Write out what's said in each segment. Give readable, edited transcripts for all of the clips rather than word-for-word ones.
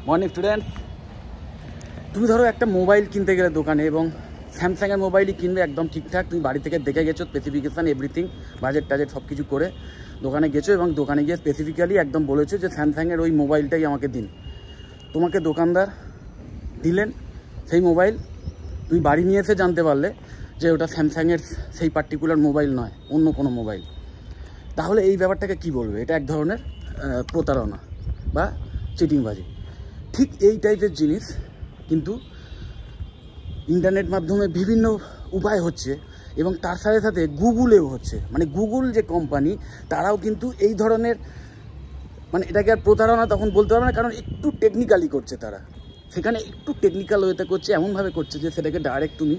Morning students, তুমি ধরো একটা মোবাইল কিনতে গেলে দোকানে এবং স্যামসাংয়ের মোবাইলই কিনবে একদম ঠিকঠাক। তুমি বাড়ি থেকে দেখে গেছো স্পেসিফিকেশান এভরিথিং, বাজেট টাজেট সব কিছু করে দোকানে গেছো এবং দোকানে গিয়ে স্পেসিফিক্যালি একদম বলেছো যে স্যামসাংয়ের ওই মোবাইলটাই আমাকে দিন। তোমাকে দোকানদার দিলেন সেই মোবাইল, তুমি বাড়ি নিয়ে এসে জানতে পারলে যে ওটা স্যামসাংয়ের সেই পার্টিকুলার মোবাইল নয়, অন্য কোনো মোবাইল। তাহলে এই ব্যাপারটাকে কি বলবে? এটা এক ধরনের প্রতারণা বা চিটিংবাজি। ঠিক এই টাইপের জিনিস কিন্তু ইন্টারনেট মাধ্যমে বিভিন্ন উপায় হচ্ছে এবং তার সাথে সাথে গুগলেও হচ্ছে। মানে গুগল যে কোম্পানি, তারাও কিন্তু এই ধরনের, মানে এটাকে আর প্রতারণা তখন বলতে পারবে না, কারণ একটু টেকনিক্যালি করছে তারা। সেখানে একটু টেকনিক্যাল ওয়েতে করছে, এমনভাবে করছে যে সেটাকে ডাইরেক্ট তুমি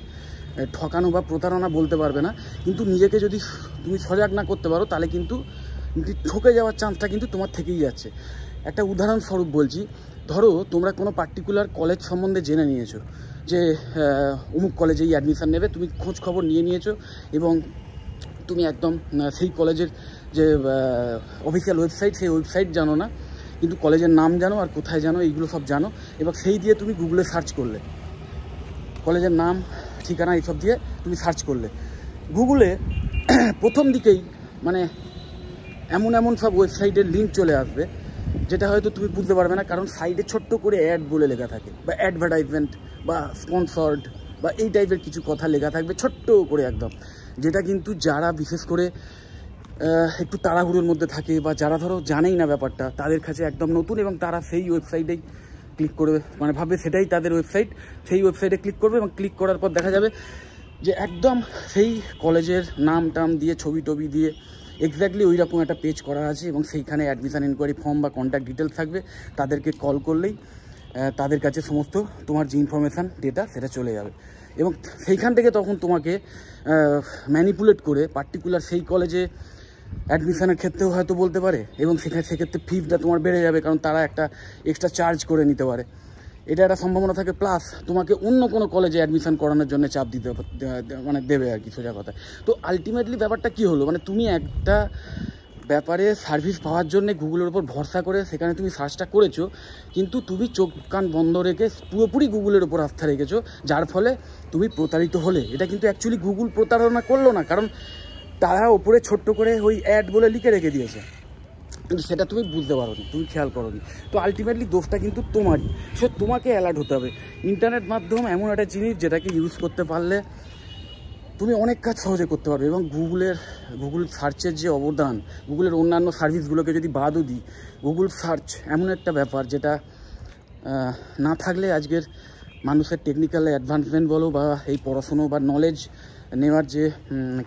ঠকানো বা প্রতারণা বলতে পারবে না। কিন্তু নিজেকে যদি তুমি সজাগ না করতে পারো তাহলে কিন্তু ঠকে যাওয়ার চান্সটা কিন্তু তোমার থেকেই যাচ্ছে। একটা উদাহরণস্বরূপ বলছি, ধরো তোমরা কোনো পার্টিকুলার কলেজ সম্বন্ধে জেনে নিয়েছো যে অমুক কলেজেই অ্যাডমিশান নেবে, তুমি খোঁজ খবর নিয়েছো এবং তুমি একদম সেই কলেজের যে অফিসিয়াল ওয়েবসাইট, সেই ওয়েবসাইট জানো না, কিন্তু কলেজের নাম জানো আর কোথায় জানো, এইগুলো সব জানো। এবার সেই দিয়ে তুমি গুগলে সার্চ করলে, কলেজের নাম ঠিকানা এইসব দিয়ে তুমি সার্চ করলে, গুগলে প্রথম দিকেই মানে এমন সব ওয়েবসাইটের লিঙ্ক চলে আসবে যেটা হয়তো তুমি বুঝতে পারবে না, কারণ সাইডে ছোট্ট করে অ্যাড বলে লেখা থাকে বা অ্যাডভার্টাইজমেন্ট বা স্পন্সর্ড বা এই টাইপের কিছু কথা লেখা থাকবে ছোট্ট করে একদম, যেটা কিন্তু যারা বিশেষ করে একটু তাড়াহুড়োর মধ্যে থাকে বা যারা ধরো জানেই না ব্যাপারটা, তাদের কাছে একদম নতুন এবং তারা সেই ওয়েবসাইটেই ক্লিক করবে, মানে ভাববে সেটাই তাদের ওয়েবসাইট, সেই ওয়েবসাইটে ক্লিক করবে এবং ক্লিক করার পর দেখা যাবে যে একদম সেই কলেজের নাম টাম দিয়ে ছবি টবি দিয়ে এক্স্যাক্টলি ওই রকম একটা পেজ করা আছে এবং সেইখানে অ্যাডমিশান ইনকোয়ারি ফর্ম বা কন্ট্যাক্ট ডিটেলস থাকবে। তাদেরকে কল করলেই তাদের কাছে সমস্ত তোমার যে ইনফরমেশান ডেটা সেটা চলে যাবে এবং সেইখান থেকে তখন তোমাকে ম্যানিপুলেট করে পার্টিকুলার সেই কলেজে অ্যাডমিশানের ক্ষেত্রেও হয়তো বলতে পারে এবং সেক্ষেত্রে ফিসটা তোমার বেড়ে যাবে, কারণ তারা একটা এক্সট্রা চার্জ করে নিতে পারে। এটা একটা সম্ভাবনা থাকে, প্লাস তোমাকে অন্য কোনো কলেজে অ্যাডমিশান করানোর জন্য চাপ দিতে মানে দেবে আর কি, সোজা কথা। তো আলটিমেটলি ব্যাপারটা কী হলো, মানে তুমি একটা ব্যাপারে সার্ভিস পাওয়ার জন্য গুগলের উপর ভরসা করে সেখানে তুমি সার্চটা করেছো, কিন্তু তুমি চোখ কান বন্ধ রেখে পুরোপুরি গুগলের উপর আস্থা রেখেছো, যার ফলে তুমি প্রতারিত হলে। এটা কিন্তু অ্যাকচুয়ালি গুগল প্রতারণা করলো না, কারণ তারা ওপরে ছোট্ট করে ওই অ্যাড বলে লিখে রেখে দিয়েছে, কিন্তু সেটা তুমি বুঝতে পারো নি, তুমি খেয়াল করো নি। তো আলটিমেটলি দোষটা কিন্তু তোমারই, সো তোমাকে অ্যালার্ট হতে হবে। ইন্টারনেট মাধ্যম এমন একটা জিনিস যেটাকে ইউজ করতে পারলে তুমি অনেক কাজ সহজে করতে পারবে। এবং গুগল সার্চের যে অবদান, গুগলের অন্যান্য সার্ভিসগুলোকে যদি বাদও দিই, গুগল সার্চ এমন একটা ব্যাপার যেটা না থাকলে আজকের মানুষের টেকনিক্যাল অ্যাডভান্সমেন্ট বলো বা এই পড়াশুনো বা নলেজ নেওয়ার যে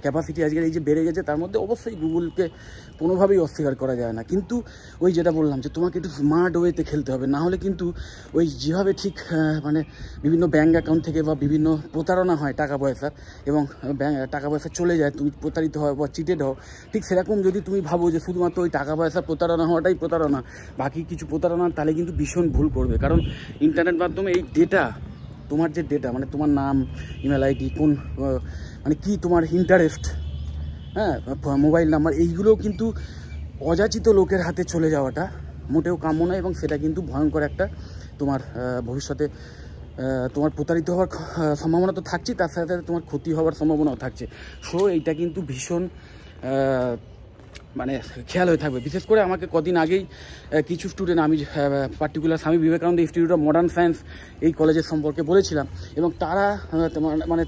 ক্যাপাসিটি আজকের এই যে বেড়ে গেছে, তার মধ্যে অবশ্যই গুগলকে কোনোভাবেই অস্বীকার করা যায় না। কিন্তু ওই যেটা বললাম যে তোমাকে একটু স্মার্ট ওয়েতে খেলতে হবে, না হলে কিন্তু ওই যেভাবে ঠিক মানে বিভিন্ন ব্যাঙ্ক অ্যাকাউন্ট থেকে বা বিভিন্ন প্রতারণা হয় টাকা পয়সার এবং টাকা পয়সা চলে যায়, তুমি প্রতারিত হও বা চিটেড হও, ঠিক সেরকম যদি তুমি ভাবো যে শুধুমাত্র ওই টাকা পয়সা প্রতারণা হওয়াটাই প্রতারণা, বাকি কিছু প্রতারণা, তাহলে কিন্তু ভীষণ ভুল করবে। কারণ ইন্টারনেট মাধ্যমে এই ডেটা, তোমার যে ডেটা, মানে তোমার নাম, ইমেল আইডি, কোন মানে কি তোমার ইন্টারেস্ট, হ্যাঁ, মোবাইল নাম্বার, এইগুলোও কিন্তু অযাচিত লোকের হাতে চলে যাওয়াটা মোটেও কাম্য নয় এবং সেটা কিন্তু ভয়ঙ্কর একটা তোমার ভবিষ্যতে তোমার প্রতারিত হওয়ার সম্ভাবনা তো থাকছে, তার সাথে সাথে তোমার ক্ষতি হওয়ার সম্ভাবনাও থাকছে। সো এইটা কিন্তু ভীষণ মানে খেয়াল হয়ে থাকবে। বিশেষ করে আমাকে কদিন আগেই কিছু স্টুডেন্ট, আমি particular Swami Vivekananda institute of modern science এই কলেজের সম্পর্কে বলেছিলাম এবং তারা মানে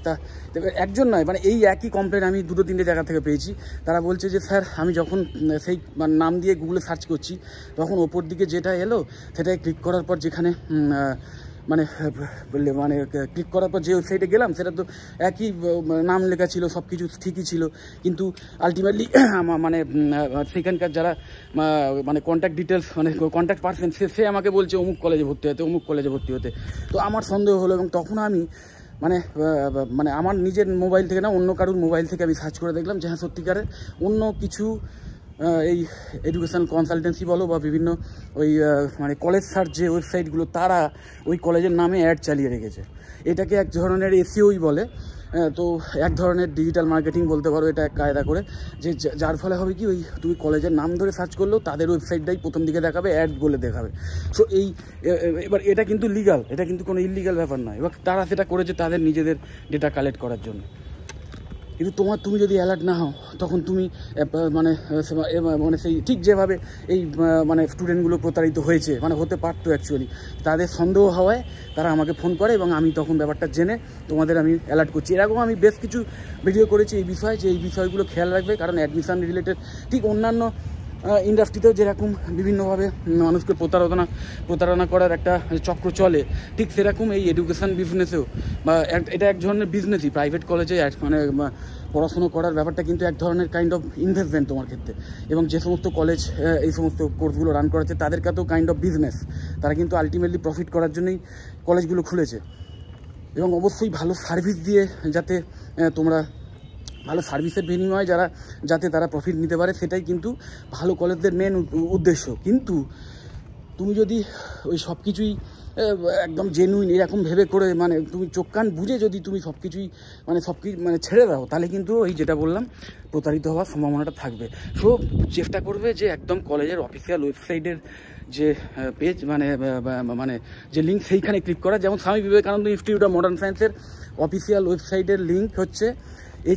একজন নয়, মানে এই একই কমপ্লেন আমি 2-3টে জায়গা থেকে পেয়েছি। তারা বলছে যে স্যার, আমি যখন সেই নাম দিয়ে গুগলে সার্চ করছি, তখন ওপর দিকে যেটা এলো সেটাই ক্লিক করার পর যেখানে মানে ক্লিক করার পর যে ওয়েবসাইটে গেলাম সেটা তো একই নাম লেখা ছিল, সব কিছু ঠিকই ছিল, কিন্তু আলটিমেটলি মানে সেখানকার যারা মানে কন্ট্যাক্ট ডিটেলস, মানে কন্ট্যাক্ট পার্সন, সে আমাকে বলছে অমুক কলেজে ভর্তি হতে, অমুক কলেজে ভর্তি হতে। তো আমার সন্দেহ হলো এবং তখন আমি মানে আমার নিজের মোবাইল থেকে না, অন্য কারোর মোবাইল থেকে আমি সার্চ করে দেখলাম যে হ্যাঁ, সত্যিকারের অন্য কিছু এই এডুকেশান কনসালটেন্সি বলো বা বিভিন্ন ওই মানে কলেজ সার্চ যে ওয়েবসাইটগুলো, তারা ওই কলেজের নামে অ্যাড চালিয়ে রেখেছে। এটাকে এক ধরনের এসইওই বলে, তো এক ধরনের ডিজিটাল মার্কেটিং বলতে পারো এটা এক কায়দা করে, যে যার ফলে হবে কি, ওই তুমি কলেজের নাম ধরে সার্চ করলেও তাদের ওয়েবসাইটটাই প্রথম দিকে দেখাবে, অ্যাড বলে দেখাবে। সো এবার এটা কিন্তু লিগাল, এটা কিন্তু কোনো ইললিগাল ব্যাপার নয়। এবার তারা সেটা করেছে তাদের নিজেদের ডেটা কালেক্ট করার জন্য। কিন্তু তুমি যদি অ্যালার্ট না হও, তখন তুমি মানে মানে সেই ঠিক যেভাবে এই মানে স্টুডেন্টগুলো প্রতারিত হয়েছে, মানে হতে পারতো অ্যাকচুয়ালি, তাদের সন্দেহ হওয়ায় তারা আমাকে ফোন করে এবং আমি তখন ব্যাপারটা জেনে তোমাদের আমি অ্যালার্ট করছি। এরকম আমি বেশ কিছু ভিডিও করেছি এই বিষয়ে, যে এই বিষয়গুলো খেয়াল রাখবে, কারণ অ্যাডমিশন রিলেটেড ঠিক অন্যান্য ইন্ডাস্ট্রিতেও যেরকম বিভিন্নভাবে মানুষকে প্রতারণা করার একটা চক্র চলে, ঠিক সেরকম এই এডুকেশান বিজনেসেও, বা এটা এক ধরনের বিজনেসই, প্রাইভেট কলেজে মানে পড়াশুনো করার ব্যাপারটা কিন্তু এক ধরনের কাইন্ড অফ ইনভেস্টমেন্ট তোমার ক্ষেত্রে। এবং যে সমস্ত কলেজ এই সমস্ত কোর্সগুলো রান করাচ্ছে তাদের কাছেও কাইন্ড অফ বিজনেস, তারা কিন্তু আলটিমেটলি প্রফিট করার জন্যই কলেজগুলো খুলেছে। এবং অবশ্যই ভালো সার্ভিস দিয়ে, যাতে তোমরা ভালো সার্ভিসের বিনিময়ে যাতে তারা প্রফিট নিতে পারে, সেটাই কিন্তু ভালো কলেজদের মেন উদ্দেশ্য। কিন্তু তুমি যদি ওই সব কিছুই একদম জেনুইন এরকম ভেবে করে, মানে তুমি চোখ কান বুঝে যদি তুমি সব কিছুই মানে ছেড়ে দাও, তাহলে কিন্তু ওই যেটা বললাম প্রতারিত হওয়ার সম্ভাবনাটা থাকবে। সো চেষ্টা করবে যে একদম কলেজের অফিসিয়াল ওয়েবসাইটের যে পেজ মানে যে লিঙ্ক, সেইখানে ক্লিক করা। যেমন Swami Vivekananda institute of modern সায়েন্সের অফিসিয়াল ওয়েবসাইটের লিঙ্ক হচ্ছে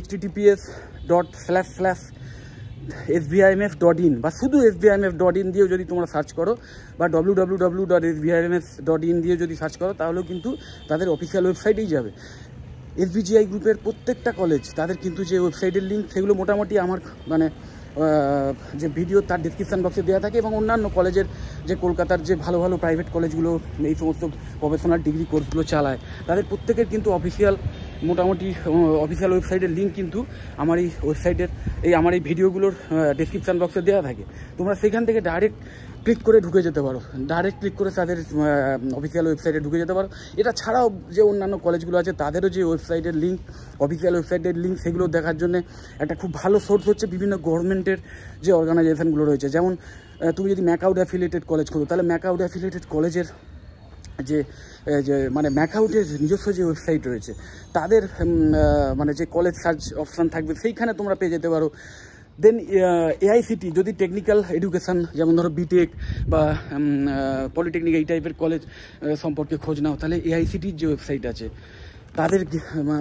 https://sbimf.in, বা শুধু sbimf.in দিয়েও যদি তোমরা সার্চ করো, বা www.sbimf.in দিয়ে যদি সার্চ করো, তাহলেও কিন্তু তাদের অফিসিয়াল ওয়েবসাইটেই যাবে। SBGI গ্রুপের প্রত্যেকটা কলেজ তাদের কিন্তু যে ওয়েবসাইটের লিঙ্ক, সেগুলো মোটামুটি আমার মানে যে ভিডিও তার ডিসক্রিপশান বক্সে দেওয়া থাকে। এবং অন্যান্য কলেজের যে কলকাতার যে ভালো ভালো প্রাইভেট কলেজগুলো এই সমস্ত প্রফেশনাল ডিগ্রি কোর্সগুলো চালায়, তাদের প্রত্যেকের কিন্তু মোটামুটি অফিসিয়াল ওয়েবসাইটের লিঙ্ক কিন্তু আমার এই ওয়েবসাইটের আমার এই ভিডিওগুলোর ডিসক্রিপশান বক্সে দেওয়া থাকে। তোমরা সেখান থেকে ডাইরেক্ট ক্লিক করে ঢুকে যেতে পারো, ডাইরেক্ট ক্লিক করে তাদের অফিসিয়াল ওয়েবসাইটে ঢুকে যেতে পারো। এটা ছাড়াও যে অন্যান্য কলেজগুলো আছে তাদেরও যে ওয়েবসাইটের লিঙ্ক, অফিসিয়াল ওয়েবসাইটের লিঙ্ক, সেগুলো দেখার জন্য একটা খুব ভালো সোর্স হচ্ছে বিভিন্ন গভর্নমেন্টের যে অর্গানাইজেশনগুলো রয়েছে। যেমন তুমি যদি ম্যাকআউট অ্যাফিলিয়েটেড কলেজ খোলো, তাহলে ম্যাকআউট অ্যাফিলিয়েটেড কলেজের যে মানে ম্যাকআউটের নিজস্ব যে ওয়েবসাইট রয়েছে, তাদের মানে যে কলেজ সার্চ অপশান থাকবে, সেইখানে তোমরা পেয়ে যেতে পারো। দেন AICTE, যদি টেকনিক্যাল এডুকেশান, যেমন ধরো বিটেক বা পলিটেকনিক, এই টাইপের কলেজ সম্পর্কে খোঁজ নাও, তাহলে AICTEর যে ওয়েবসাইট আছে, তাদের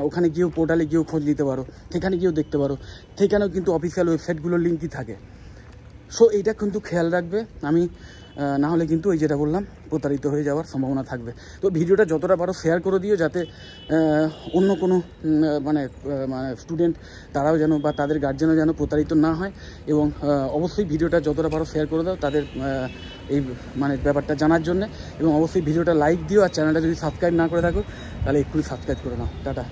ওখানে গিয়েও, পোর্টালে গিয়েও খোঁজ নিতে পারো, সেখানে গিয়েও দেখতে পারো, সেখানেও কিন্তু অফিসিয়াল ওয়েবসাইটগুলোর লিঙ্কই থাকে। সো এইটা কিন্তু খেয়াল রাখবে, না হলে কিন্তু ওই যেটা বললাম প্রতারিত হয়ে যাওয়ার সম্ভাবনা থাকবে। তো ভিডিওটা যতটা পারো শেয়ার করে দিও, যাতে অন্য কোনো মানে স্টুডেন্ট তারাও যেন, বা তাদের গার্জেনও যেন প্রতারিত না হয়। এবং অবশ্যই ভিডিওটা যতটা পারো শেয়ার করে দাও তাদের এই মানে ব্যাপারটা জানার জন্য। এবং অবশ্যই ভিডিওটা লাইক দিও, আর চ্যানেলটা যদি সাবস্ক্রাইব না করে থাকো, তাহলে এক্ষুনি সাবস্ক্রাইব করে নাও। টাটা।